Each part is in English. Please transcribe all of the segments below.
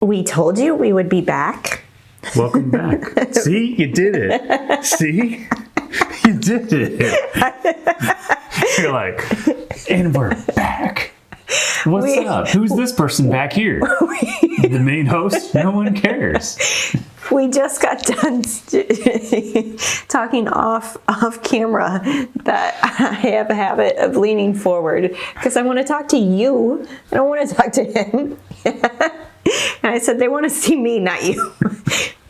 We told you we would be back. Welcome back. See, you did it. See, you did it. You're like, and we're back. What's up? Who's this person back here? The main host? No one cares. We just got done talking off camera that I have a habit of leaning forward because I want to talk to you. I don't want to talk to him. And I said, they want to see me, not you.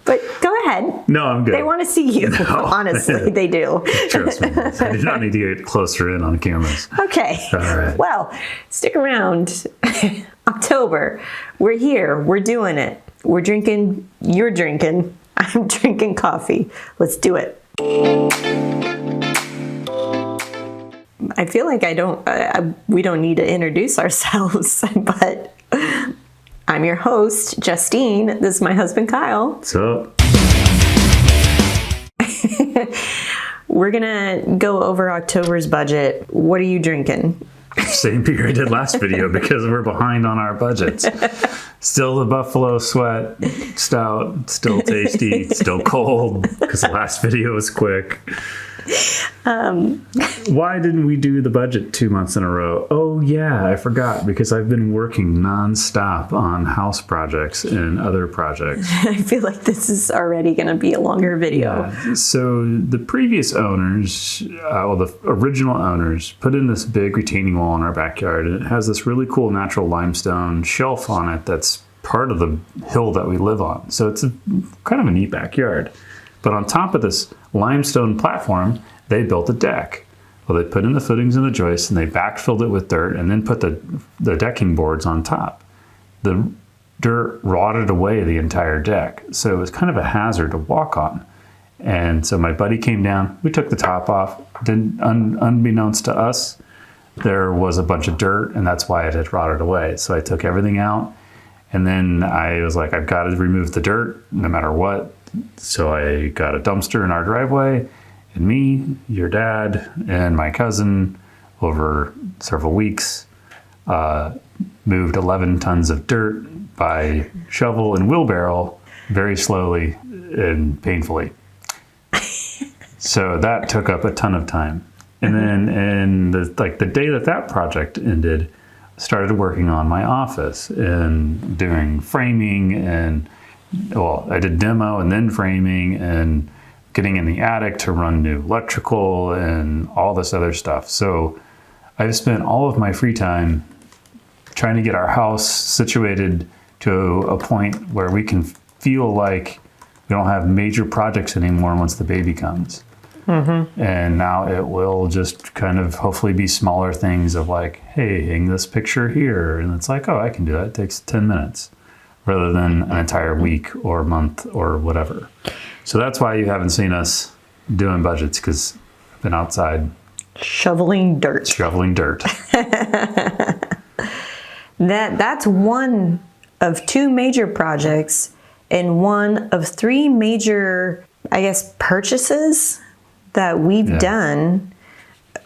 But go ahead. No, I'm good. They want to see you. No. Honestly, they do. Trust me. I do not need to get closer in on cameras. Okay. All right. Well, stick around. October. We're here. We're doing it. We're drinking. You're drinking. I'm drinking coffee. Let's do it. I feel like we don't need to introduce ourselves, but I'm your host, Justine. This is my husband, Kyle. What's up? We're going to go over October's budget. What are you drinking? Same beer I did last video because we're behind on our budgets. Still the Buffalo Sweat Stout, still tasty, still cold because the last video was quick. Why didn't we do the budget 2 months in a row? Oh yeah, I forgot because I've been working nonstop on house projects and other projects. I feel like this is already going to be a longer video. Yeah. So the previous owners, the original owners, put in this big retaining wall in our backyard, and it has this really cool natural limestone shelf on it that's part of the hill that we live on. So it's kind of a neat backyard. But on top of this limestone platform, they built a deck. Well, they put in the footings and the joists, and they backfilled it with dirt, and then put the decking boards on top. The dirt rotted away the entire deck, so it was kind of a hazard to walk on. And so my buddy came down. We took the top off. Unbeknownst to us, there was a bunch of dirt, and that's why it had rotted away. So I took everything out, and then I was like, I've got to remove the dirt no matter what. So I got a dumpster in our driveway, and me, your dad, and my cousin over several weeks moved 11 tons of dirt by shovel and wheelbarrow very slowly and painfully. So that took up a ton of time. And then the day that project ended, started working on my office and doing framing and I did demo and then framing and getting in the attic to run new electrical and all this other stuff. So I've spent all of my free time trying to get our house situated to a point where we can feel like we don't have major projects anymore once the baby comes. Mm-hmm. And now it will just kind of hopefully be smaller things of like, hey, hang this picture here. And it's like, oh, I can do that. It takes 10 minutes. Rather than an entire week or month or whatever. So that's why you haven't seen us doing budgets, because I've been outside shoveling dirt. That's one of two major projects and one of three major, I guess, purchases that we've done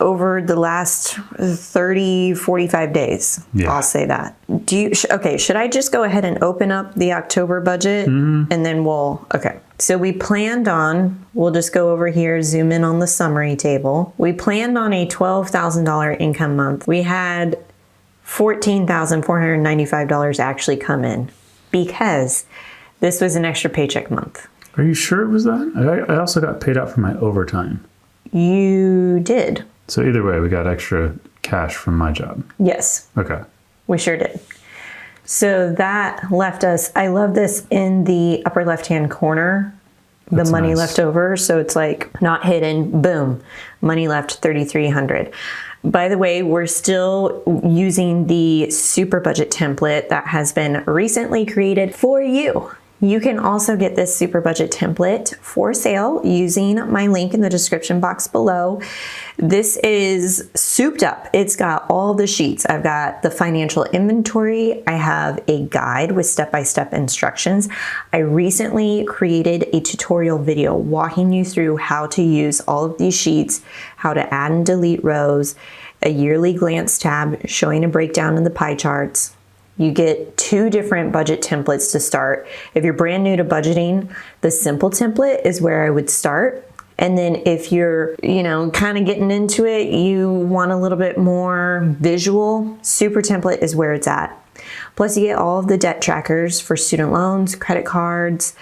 over the last 30, 45 days. Yeah. I'll say that. Should I just go ahead and open up the October budget and then okay. So we'll just go over here, zoom in on the summary table. We planned on a $12,000 income month. We had $14,495 actually come in because this was an extra paycheck month. Are you sure it was that? I also got paid out for my overtime. You did. So either way, we got extra cash from my job. Yes. Okay. We sure did. So that left us, I love this in the upper left-hand corner, the money nice. Left over. So it's like not hidden, boom, money left, $3,300. By the way, we're still using the Super Budget template that has been recently created for you. You can also get this Super Budget template for sale using my link in the description box below. This is souped up. It's got all the sheets. I've got the financial inventory. I have a guide with step-by-step instructions. I recently created a tutorial video walking you through how to use all of these sheets, how to add and delete rows, a yearly glance tab showing a breakdown in the pie charts, You get 2 different budget templates to start. If you're brand new to budgeting, the simple template is where I would start. And then if you're, kind of getting into it, you want a little bit more visual, Super Template is where it's at. Plus you get all of the debt trackers for student loans, credit cards,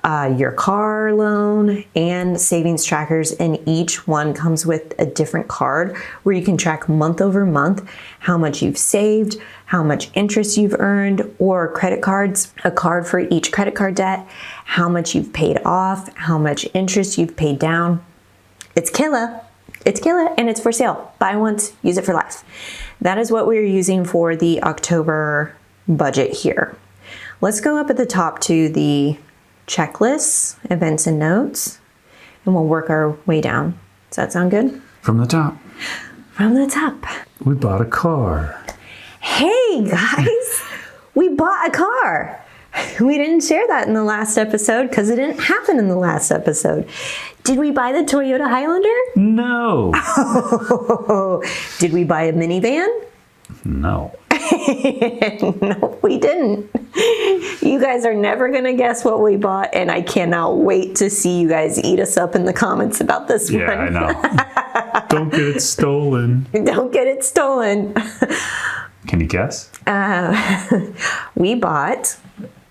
your car loan, and savings trackers, and each one comes with a different card where you can track month over month how much you've saved, how much interest you've earned, or credit cards, a card for each credit card debt, how much you've paid off, how much interest you've paid down. It's killer. It's killer, and it's for sale. Buy once, use it for life. That is what we're using for the October budget here. Let's go up at the top to the checklists, events, and notes, and we'll work our way down. Does that sound good? From the top. From the top. We bought a car. Hey guys, we bought a car. We didn't share that in the last episode because it didn't happen in the last episode. Did we buy the Toyota Highlander? No. Did we buy a minivan? No. No, we didn't. You guys are never going to guess what we bought, and I cannot wait to see you guys eat us up in the comments about this one. Yeah, I know. Don't get it stolen. Don't get it stolen. Can you guess? We bought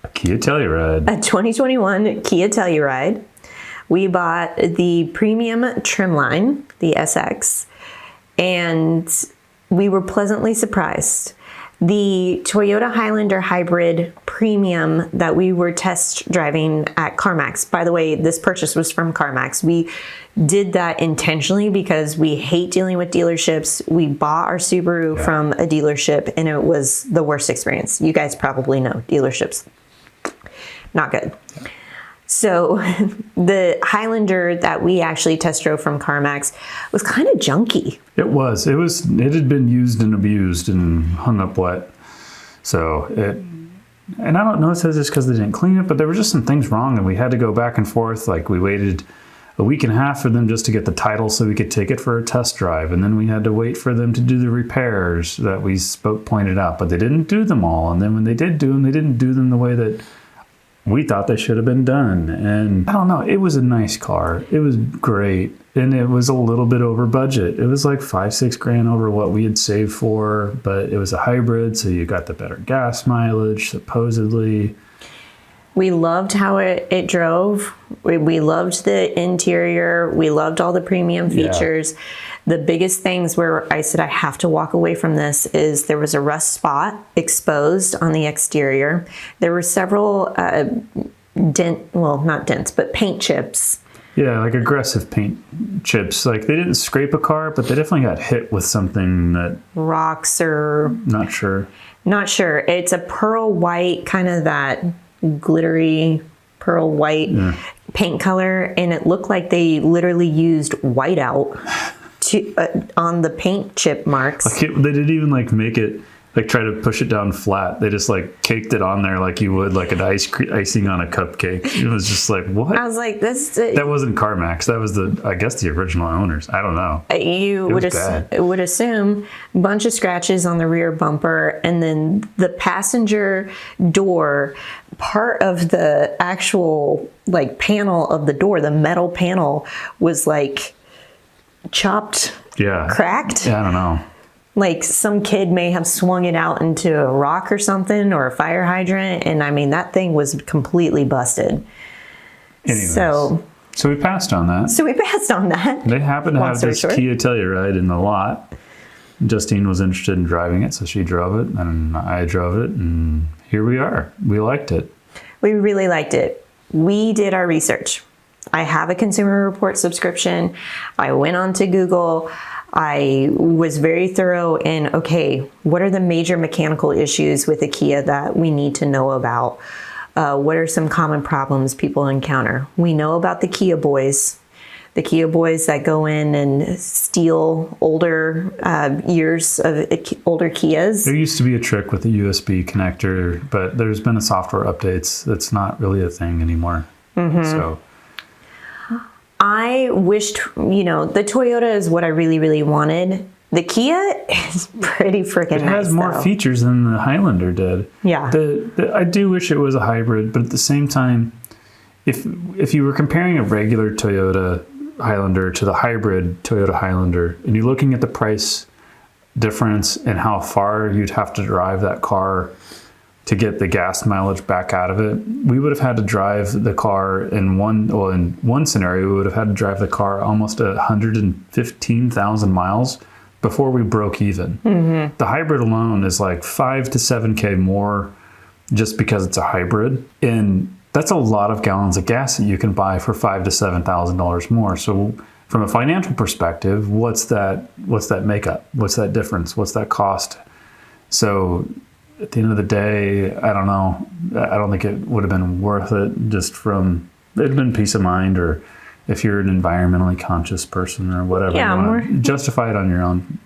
A Kia Telluride. a 2021 Kia Telluride. We bought the premium trim line, the SX, and we were pleasantly surprised. The Toyota Highlander Hybrid Premium that we were test driving at CarMax. By the way, this purchase was from CarMax. We did that intentionally because we hate dealing with dealerships. We bought our Subaru from a dealership, and it was the worst experience. You guys probably know dealerships. Not good. So the Highlander that we actually test drove from CarMax was kind of junky. It was. It had been used and abused and hung up wet. So and I don't know if it's just because they didn't clean it, but there were just some things wrong, and we had to go back and forth. Like, we waited a week and a half for them just to get the title so we could take it for a test drive, and then we had to wait for them to do the repairs that we pointed out, but they didn't do them all. And then when they did do them, they didn't do them the way that we thought they should have been done. And I don't know, it was a nice car. It was great. And it was a little bit over budget. It was like $5-6 grand over what we had saved for, but it was a hybrid, so you got the better gas mileage, supposedly. We loved how it drove. We loved the interior. We loved all the premium features. Yeah. The biggest things where I said I have to walk away from this is there was a rust spot exposed on the exterior. There were several not dents, but paint chips. Yeah, like aggressive paint chips. Like, they didn't scrape a car, but they definitely got hit with something that... Rocks or... Not sure. Not sure. It's a pearl white, kind of that glittery pearl white paint color, and it looked like they literally used whiteout on the paint chip marks. Like, they didn't even make it, try to push it down flat. They just caked it on there like you would an icing on a cupcake. It was just like, what? I was like, this. That wasn't CarMax. That was the original owners. I don't know. You would assume a bunch of scratches on the rear bumper, and then the passenger door, part of the actual panel of the door, the metal panel was chopped, cracked. Yeah, I don't know. Some kid may have swung it out into a rock or something, or a fire hydrant, and I mean, that thing was completely busted. Anyways, so we passed on that. They happened to have this Kia Telluride in the lot. Justine was interested in driving it, so she drove it, and I drove it, and here we are. We liked it. We really liked it. We did our research. I have a Consumer Report subscription. I went on to Google. I was very thorough in, okay, what are the major mechanical issues with a Kia that we need to know about? What are some common problems people encounter? We know about the Kia boys that go in and steal older years of older Kias. There used to be a trick with the USB connector, but there's been a software updates that's not really a thing anymore. Mm-hmm. So I wished, the Toyota is what I really, really wanted. The Kia is pretty freaking nice. It has more features than the Highlander did. Yeah. I do wish it was a hybrid, but at the same time, if you were comparing a regular Toyota Highlander to the hybrid Toyota Highlander, and you're looking at the price difference and how far you'd have to drive that car to get the gas mileage back out of it, we would have had to drive the car in one scenario, we would have had to drive the car almost 115,000 miles before we broke even. Mm-hmm. The hybrid alone is like 5 to 7K more just because it's a hybrid. And that's a lot of gallons of gas that you can buy for $5,000 to $7,000 more. So from a financial perspective, what's that makeup? What's that difference? What's that cost? So at the end of the day, I don't know. I don't think it would have been worth it just from, it'd have been peace of mind, or if you're an environmentally conscious person or whatever, justify it on your own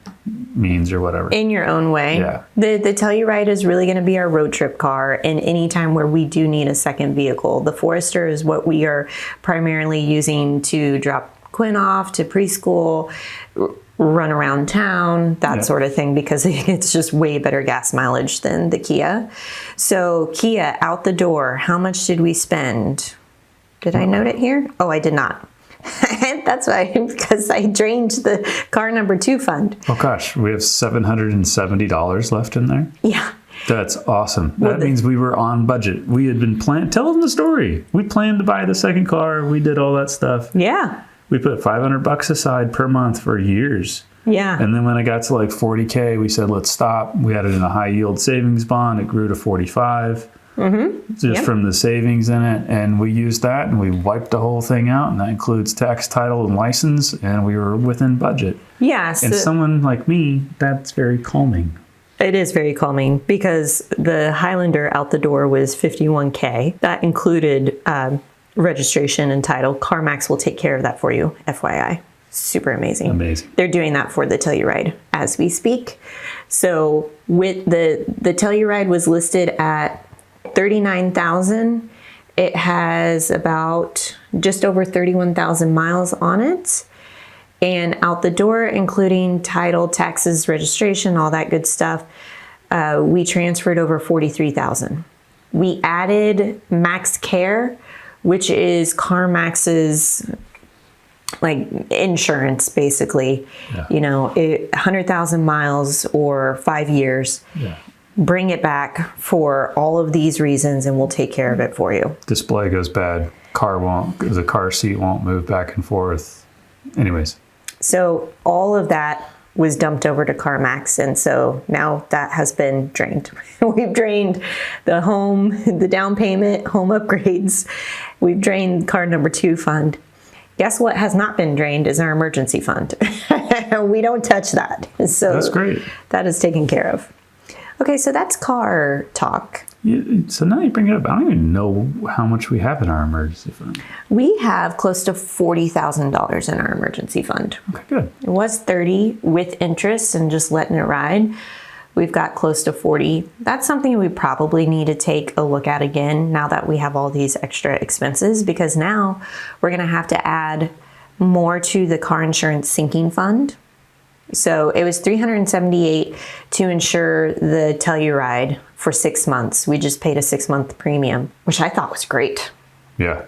means or whatever. In your own way. Yeah. The Telluride is really going to be our road trip car, and any time where we do need a second vehicle. The Forester is what we are primarily using to drop Quinn off to preschool, run around town, that sort of thing, because it's just way better gas mileage than the Kia. So Kia, out the door, how much did we spend? Did I note it here? Oh, I did not. That's why, because I drained the car number 2 fund. Oh gosh, we have $770 left in there? Yeah. That's awesome. That means we were on budget. We had been tell them the story. We planned to buy the second car. We did all that stuff. Yeah. We put $500 aside per month for years. Yeah. And then when it got to like 40K, we said, let's stop. We had it in a high yield savings bond. It grew to 45. Just from the savings in it, and we used that and we wiped the whole thing out, and that includes tax, title, and license, and we were within budget. Yes. And someone like me, that's very calming. It is very calming, because the Highlander out the door was $51K. That included registration and title. CarMax will take care of that for you, FYI. Super amazing. Amazing. They're doing that for the Telluride as we speak. So with the Telluride was listed at $39,000. It has about just over 31,000 miles on it. And out the door, including title, taxes, registration, all that good stuff, we transferred over 43,000. We added Max Care, which is CarMax's like insurance, basically. Yeah. 100,000 miles or 5 years. Yeah. Bring it back for all of these reasons, and we'll take care of it for you. Display goes bad. The car seat won't move back and forth. Anyways. So all of that was dumped over to CarMax, and so now that has been drained. We've drained the home, the down payment, home upgrades. We've drained car number 2 fund. Guess what has not been drained is our emergency fund. We don't touch that. So that's great. That is taken care of. Okay, so that's car talk. Yeah, so now you bring it up. I don't even know how much we have in our emergency fund. We have close to $40,000 in our emergency fund. Okay, good. It was 30 with interest and just letting it ride. We've got close to 40. That's something we probably need to take a look at again now that we have all these extra expenses, because now we're going to have to add more to the car insurance sinking fund. So it was $378 to insure the Telluride for 6 months. We just paid a 6-month premium, which I thought was great. Yeah.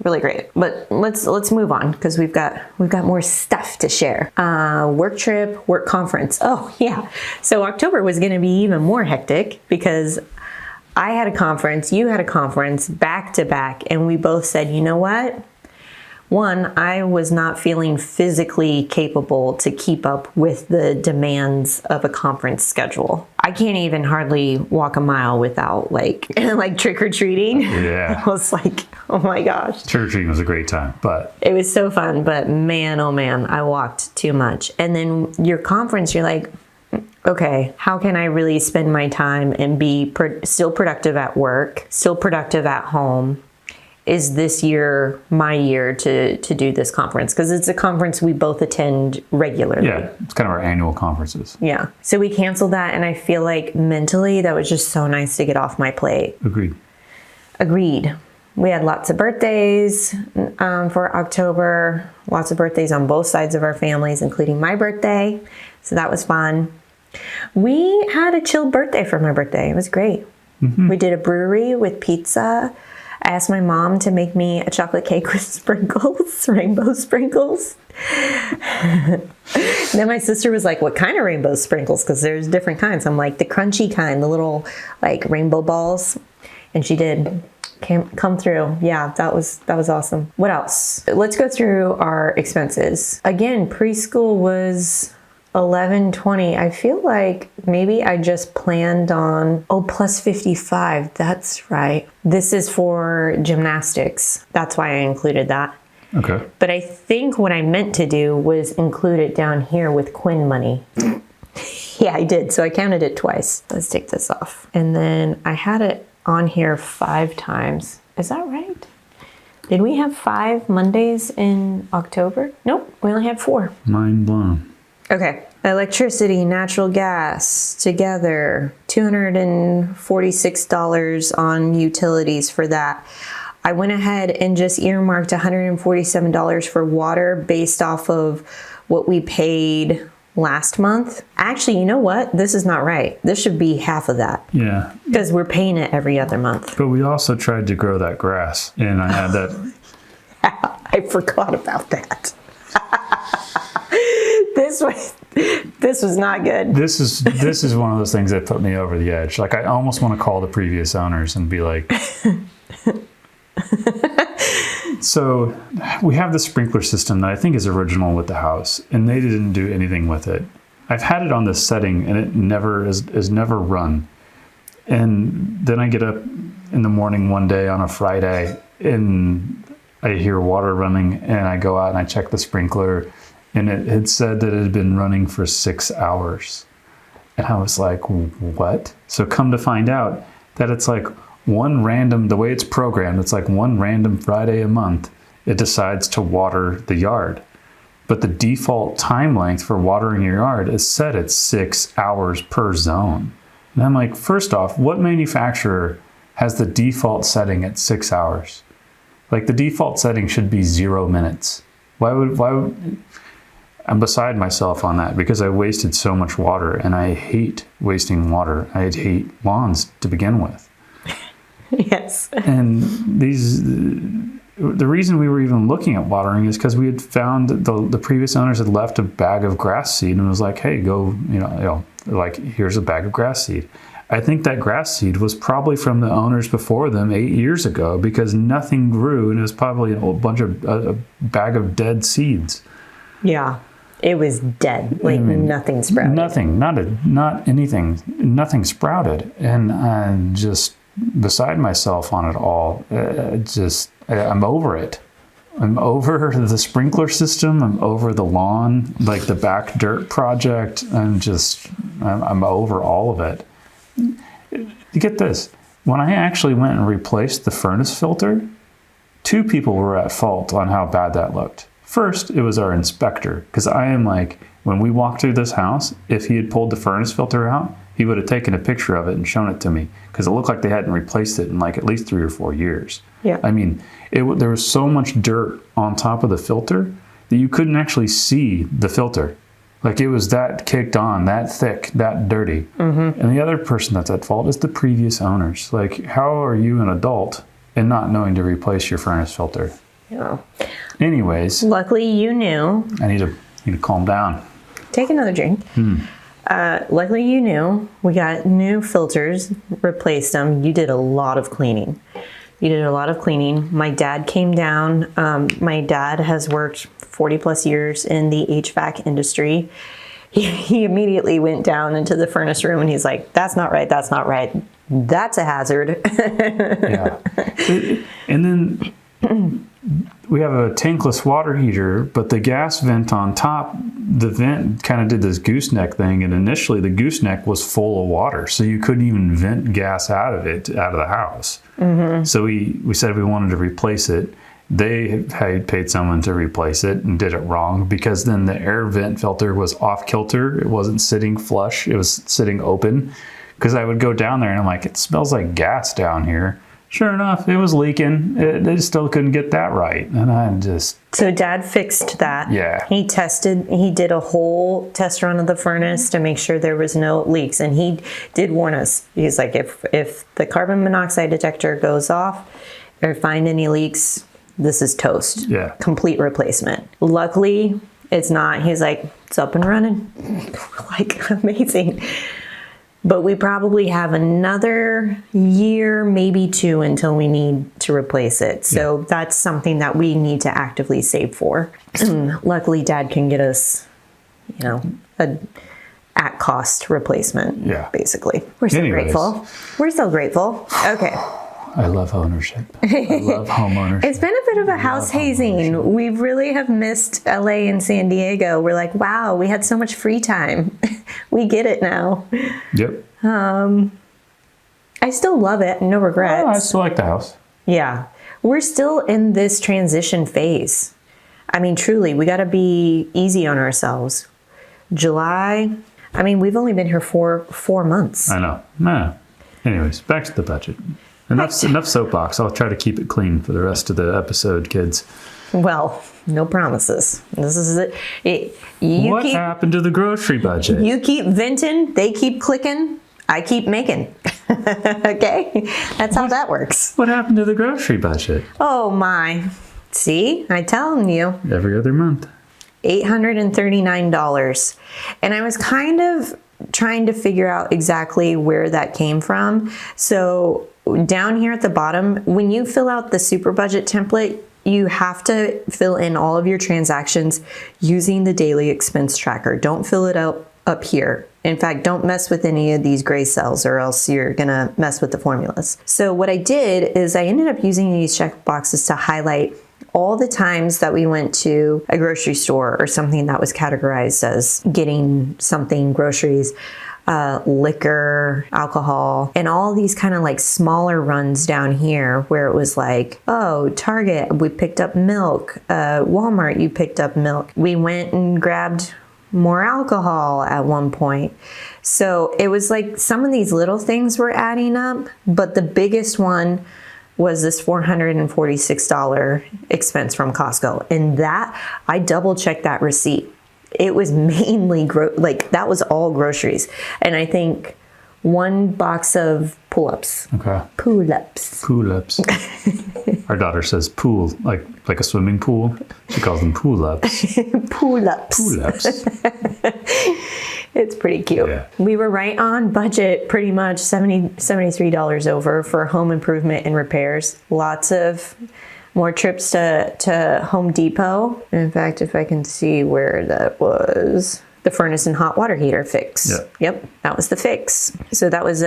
Really great. But let's move on, because we've got more stuff to share. Work trip, work conference. Oh yeah. So October was going to be even more hectic, because I had a conference, you had a conference back to back, and we both said, you know what? One, I was not feeling physically capable to keep up with the demands of a conference schedule. I can't even hardly walk a mile without like trick-or-treating. Yeah. I was like, oh my gosh. Trick-or-treating was a great time, but it was so fun, but man, oh man, I walked too much. And then your conference, you're like, okay, how can I really spend my time and be still productive at work, still productive at home? Is this year my year to do this conference? Because it's a conference we both attend regularly. Yeah, it's kind of our annual conferences. Yeah. So we canceled that, and I feel like mentally that was just so nice to get off my plate. Agreed. We had lots of birthdays. for October, lots of birthdays on both sides of our families, including my birthday. So that was fun. We had a chilled birthday for my birthday. It was great. We did a brewery with pizza. I asked my mom to make me a chocolate cake with sprinkles, rainbow sprinkles. Then my sister was like, what kind of rainbow sprinkles? Because there's different kinds. I'm like, the crunchy kind, the little like rainbow balls. And she did come through. Yeah, that was awesome. What else? Let's go through our expenses. Again, preschool was $11.20. I feel like maybe I just planned on, plus 55. That's right. This is for gymnastics. That's why I included that. Okay. But I think what I meant to do was include it down here with Quinn money. Yeah, I did. So I counted it twice. Let's take this off. And then I had it on here 5 times. Is that right? Did we have 5 Mondays in October? Nope, we only had 4. Mind blown. Okay, electricity, natural gas, together, $246 on utilities for that. I went ahead and just earmarked $147 for water based off of what we paid last month. Actually, you know what? This is not right. This should be half of that. Yeah. Because we're paying it every other month. But we also tried to grow that grass, and I had that. I forgot about that. This was not good. This is one of those things that put me over the edge. Like, I almost want to call the previous owners and be like, so we have the sprinkler system that I think is original with the house, and they didn't do anything with it. I've had it on this setting, and it never is never run. And then I get up in the morning one day on a Friday, and I hear water running, and I go out and I check the sprinkler, and it had said that it had been running for 6 hours. And I was like, what? So come to find out that it's like the way it's programmed, it's like one random Friday a month, it decides to water the yard. But the default time length for watering your yard is set at 6 hours per zone. And I'm like, first off, what manufacturer has the default setting at 6 hours? Like, the default setting should be 0 minutes. Why would I'm beside myself on that, because I wasted so much water, and I hate wasting water. I hate lawns to begin with. Yes. And the reason we were even looking at watering is because we had found the previous owners had left a bag of grass seed and was like, hey, go, like, here's a bag of grass seed. I think that grass seed was probably from the owners before them 8 years ago, because nothing grew, and it was probably a bag of dead seeds. Yeah. It was dead. Like, nothing sprouted. Nothing sprouted. And I'm just beside myself on it all. I'm over it. I'm over the sprinkler system. I'm over the lawn, like the back dirt project. I'm over all of it. Get this. When I actually went and replaced the furnace filter, 2 people were at fault on how bad that looked. First, it was our inspector, because I am like, when we walked through this house, if he had pulled the furnace filter out, he would have taken a picture of it and shown it to me, because it looked like they hadn't replaced it in like at least 3 or 4 years. Yeah. I mean, there was so much dirt on top of the filter that you couldn't actually see the filter. Like, it was that kicked on, that thick, that dirty. Mm-hmm. And the other person that's at fault is the previous owners. Like, how are you an adult and not knowing to replace your furnace filter? Yeah. Anyways. Luckily, you knew. I need to calm down. Take another drink. Luckily, you knew. We got new filters, replaced them. You did a lot of cleaning. My dad came down. My dad has worked 40 plus years in the HVAC industry. He immediately went down into the furnace room, and he's like, that's not right. That's not right. That's a hazard. Yeah. And then we have a tankless water heater, but the gas vent on top, the vent kind of did this gooseneck thing, and initially the gooseneck was full of water, so you couldn't even vent gas out of the house. Mm-hmm. So we said we wanted to replace it. They had paid someone to replace it and did it wrong, because then the air vent filter was off kilter. It wasn't sitting flush. It was sitting open, because I would go down there and I'm like, it smells like gas down here. Sure enough, it was leaking. They still couldn't get that right. And I'm just... So Dad fixed that. Yeah. He did a whole test run of the furnace to make sure there was no leaks. And he did warn us. He's like, if the carbon monoxide detector goes off or find any leaks, this is toast. Yeah. Complete replacement. Luckily, it's not. He's like, it's up and running. Like, amazing. But we probably have another year, maybe 2, until we need to replace it. So that's something that we need to actively save for. Luckily, Dad can get us, a at cost replacement. Yeah. Basically. We're so grateful. We're so grateful. Okay. I love ownership. I love home ownership. It's been a bit of a house hazing. We really have missed LA and San Diego. We're like, wow, we had so much free time. We get it now. Yep. I still love it. No regrets. Oh, I still like the house. Yeah. We're still in this transition phase. I mean, truly, we got to be easy on ourselves. July, I mean, we've only been here for 4 months. I know. Nah. Anyways, back to the budget. Enough soapbox. I'll try to keep it clean for the rest of the episode, kids. Well, no promises. This is it. What happened to the grocery budget? You keep venting, they keep clicking, I keep making. Okay? That's how that works. What happened to the grocery budget? Oh my. See? I'm telling you. Every other month. $839. And I was kind of trying to figure out exactly where that came from. So down here at the bottom, when you fill out the Super Budget template, you have to fill in all of your transactions using the daily expense tracker. Don't fill it out up here. In fact, don't mess with any of these gray cells or else you're gonna mess with the formulas. So what I did is I ended up using these check boxes to highlight all the times that we went to a grocery store or something that was categorized as getting something, groceries, liquor, alcohol, and all these kind of like smaller runs down here where it was like, oh, Target, we picked up milk, Walmart, you picked up milk. We went and grabbed more alcohol at one point. So it was like some of these little things were adding up, but the biggest one was this $446 expense from Costco. And that, I double checked that receipt. It was mainly, that was all groceries. And I think 1 box of pull-ups. Okay. Pull-ups. Pull-ups. Our daughter says pool, like a swimming pool. She calls them pull-ups. Pull-ups. Pull-ups. It's pretty cute. Yeah. We were right on budget, pretty much $73 over for home improvement and repairs. Lots of more trips to Home Depot. In fact, if I can see where that was, the furnace and hot water heater fix. Yeah. Yep, that was the fix. So that was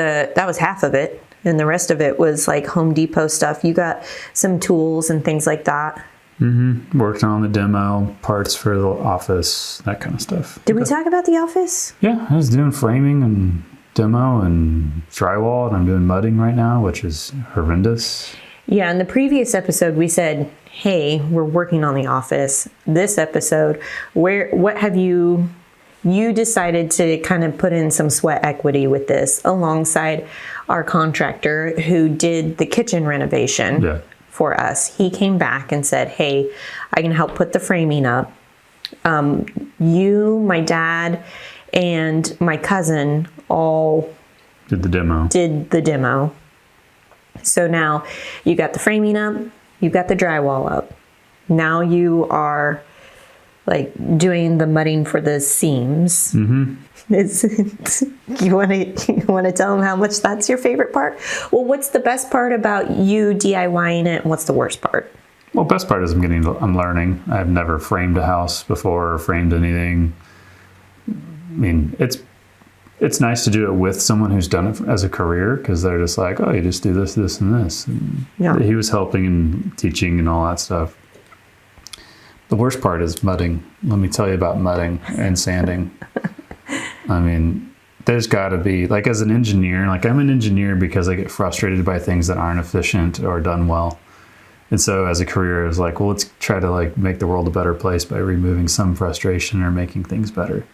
half of it, and the rest of it was like Home Depot stuff. You got some tools and things like that. Mm-hmm. Worked on the demo, parts for the office, that kind of stuff. Did we talk about the office? Yeah, I was doing framing and demo and drywall, and I'm doing mudding right now, which is horrendous. Yeah, in the previous episode, we said, hey, we're working on the office. This episode, what have you decided to kind of put in some sweat equity with this alongside our contractor who did the kitchen renovation for us. He came back and said, hey, I can help put the framing up. You, my dad, and my cousin all did the demo. So now you got the framing up, you've got the drywall up. Now you are like doing the mudding for the seams. Mm-hmm. You want to tell them how much that's your favorite part? Well, what's the best part about you DIYing it, and what's the worst part? Well, best part is I'm learning. I've never framed a house before or framed anything. I mean, it's nice to do it with someone who's done it as a career, because they're just like, oh, you just do this, this, and this. And he was helping and teaching and all that stuff. The worst part is mudding. Let me tell you about mudding and sanding. I mean, there's got to be, like, as an engineer, like I'm an engineer because I get frustrated by things that aren't efficient or done well. And so as a career, I was like, well, let's try to like make the world a better place by removing some frustration or making things better.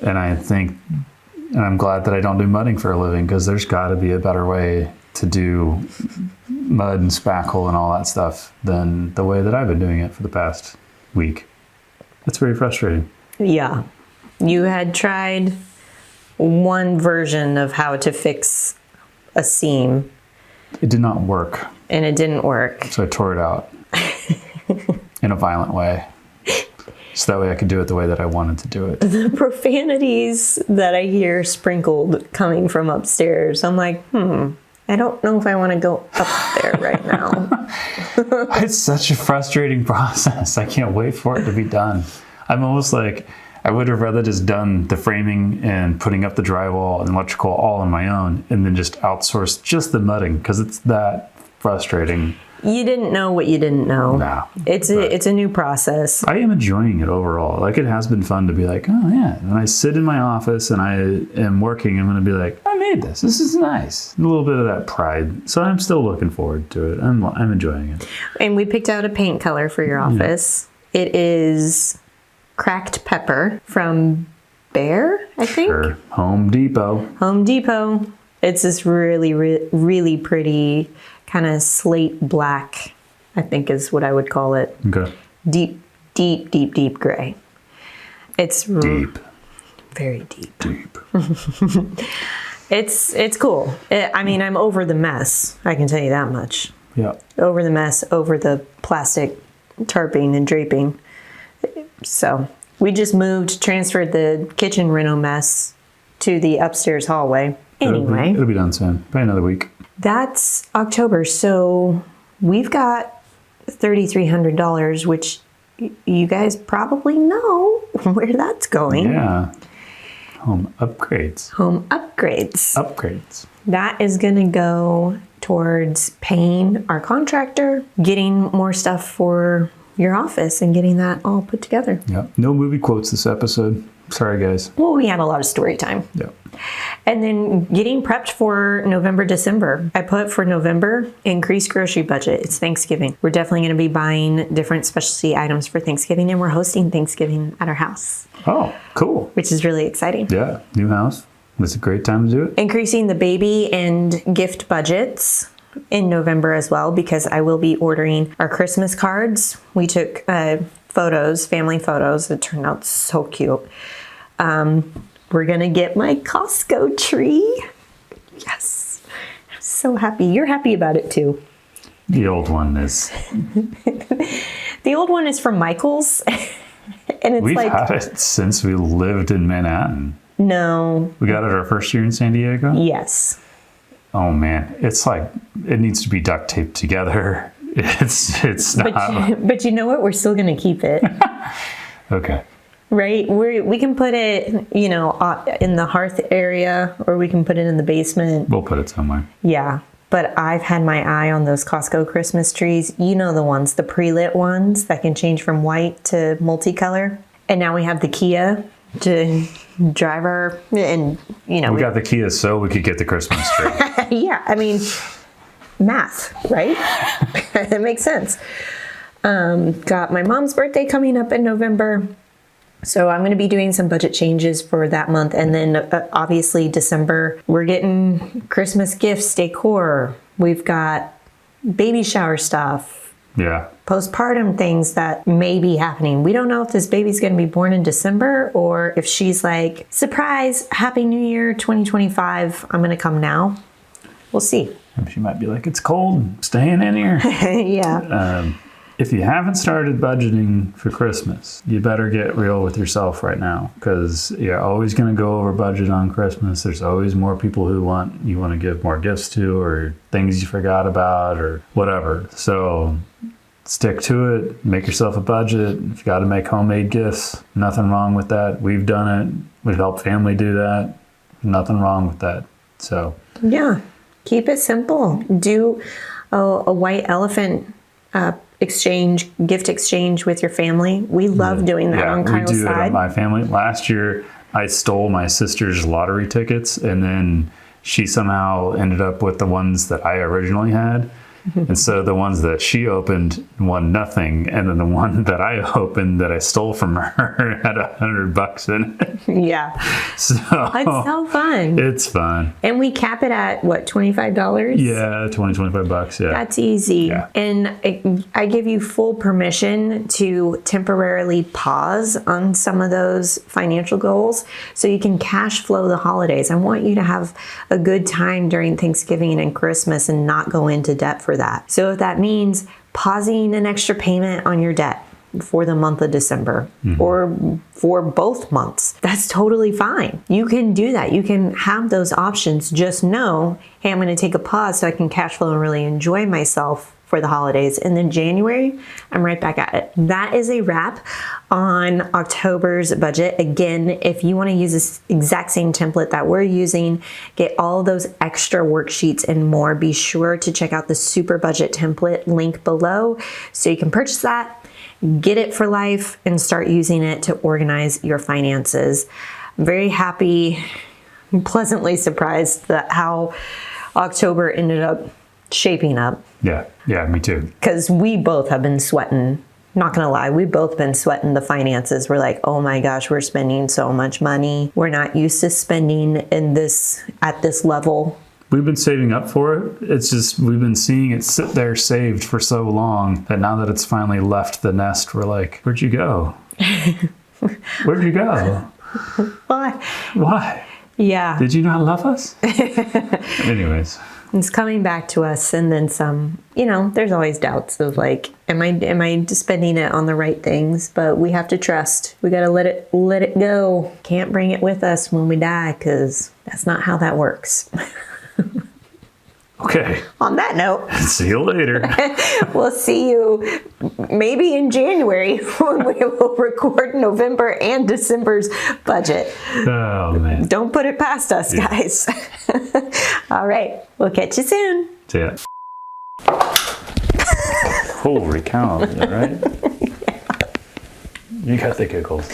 And I'm glad that I don't do mudding for a living, because there's got to be a better way to do mud and spackle and all that stuff than the way that I've been doing it for the past week. It's very frustrating. Yeah. You had tried one version of how to fix a seam. It did not work. And it didn't work. So I tore it out in a violent way. So that way I could do it the way that I wanted to do it. The profanities that I hear sprinkled coming from upstairs, I'm like, I don't know if I want to go up there right now. It's such a frustrating process. I can't wait for it to be done. I'm almost like, I would have rather just done the framing and putting up the drywall and electrical all on my own and then just outsource just the mudding because it's that frustrating. You didn't know what you didn't know. No. It's a new process. I am enjoying it overall. Like, it has been fun to be like, oh yeah. When I sit in my office and I am working, I'm going to be like, I made this. This is nice. A little bit of that pride. So I'm still looking forward to it. I'm enjoying it. And we picked out a paint color for your office. Yeah. It is cracked pepper from Bear, I think. Sure. Home Depot. Home Depot. It's this really, really pretty kind of slate black, I think is what I would call it. Okay. Deep gray. It's deep. Very deep. Deep. It's cool. I'm over the mess. I can tell you that much. Yeah. Over the mess, over the plastic tarping and draping. So we just transferred the kitchen reno mess to the upstairs hallway. Anyway. It'll be done soon. Probably another week. That's October. So we've got $3,300, which you guys probably know where that's going. Yeah. Home upgrades. Home upgrades. Upgrades. That is going to go towards paying our contractor, getting more stuff for your office, and getting that all put together. Yeah. No movie quotes this episode. Sorry, guys. Well, we had a lot of story time. Yeah. And then getting prepped for November, December. I put for November, increased grocery budget. It's Thanksgiving. We're definitely going to be buying different specialty items for Thanksgiving, and we're hosting Thanksgiving at our house. Oh, cool. Which is really exciting. Yeah. New house. It's a great time to do it. Increasing the baby and gift budgets in November as well, because I will be ordering our Christmas cards. We took photos, family photos that turned out so cute. We're going to get my Costco tree. Yes. I'm so happy. You're happy about it too. The old one is. The old one is from Michael's. And it's We've had it since we lived in Manhattan. No. We got it our first year in San Diego? Yes. Oh man. It's like, it needs to be duct taped together. It's not. But you know what? We're still going to keep it. Okay. Right? We can put it, in the hearth area, or we can put it in the basement. We'll put it somewhere. Yeah. But I've had my eye on those Costco Christmas trees. You know the ones, the pre-lit ones that can change from white to multicolor. And now we have the Kia to drive our, and, We got the Kia so we could get the Christmas tree. Yeah. Math, right? It makes sense. Got my mom's birthday coming up in November. So I'm going to be doing some budget changes for that month. And then obviously December, we're getting Christmas gifts, decor. We've got baby shower stuff. Yeah. Postpartum things that may be happening. We don't know if this baby's going to be born in December or if she's like, surprise, Happy New Year 2025. I'm going to come now. We'll see. She might be like, it's cold, staying in here. Yeah. If you haven't started budgeting for Christmas, you better get real with yourself right now, because you're always going to go over budget on Christmas. There's always more people you want to give more gifts to, or things you forgot about, or whatever. So stick to it. Make yourself a budget. If you got to make homemade gifts, nothing wrong with that. We've done it. We've helped family do that. Nothing wrong with that. So yeah, keep it simple. Do a white elephant gift exchange with your family. We love doing that on Kyle's side. We do it on my family. Last year, I stole my sister's lottery tickets, and then she somehow ended up with the ones that I originally had. And so the ones that she opened won nothing, and then the one that I opened that I stole from her had $100 in it. Yeah. So It's so fun. it's fun. And we cap it at what, $25? Yeah, $25. Yeah. That's easy. Yeah. And I give you full permission to temporarily pause on some of those financial goals so you can cash flow the holidays. I want you to have a good time during Thanksgiving and Christmas and not go into debt for that. So if that means pausing an extra payment on your debt for the month of December or for both months, that's totally fine. You can do that. You can have those options. Just know, hey, I'm going to take a pause so I can cash flow and really enjoy myself for the holidays. And then January, I'm right back at it. That is a wrap on October's budget. Again, if you want to use this exact same template that we're using, get all those extra worksheets and more, be sure to check out the Super Budget Template link below so you can purchase that, get it for life, and start using it to organize your finances. I'm very happy, pleasantly surprised that how October ended up shaping up. Yeah, me too. Because we both have been sweating. Not gonna lie, we've both been sweating the finances. We're like, oh my gosh, we're spending so much money. We're not used to spending at this level. We've been saving up for it. It's just we've been seeing it sit there saved for so long that now that it's finally left the nest, we're like, where'd you go? Where'd you go? Why? Yeah. Did you not love us? Anyways. It's coming back to us, and then some. You know, there's always doubts of like, am I spending it on the right things? But we have to trust. We gotta let it go. Can't bring it with us when we die, because that's not how that works. Okay. On that note, See you later. we'll see you maybe in January when we will record November and December's budget. Oh man. Don't put it past us, guys. All right. We'll catch you soon. See ya. Holy cow, right? Yeah. You got the giggles.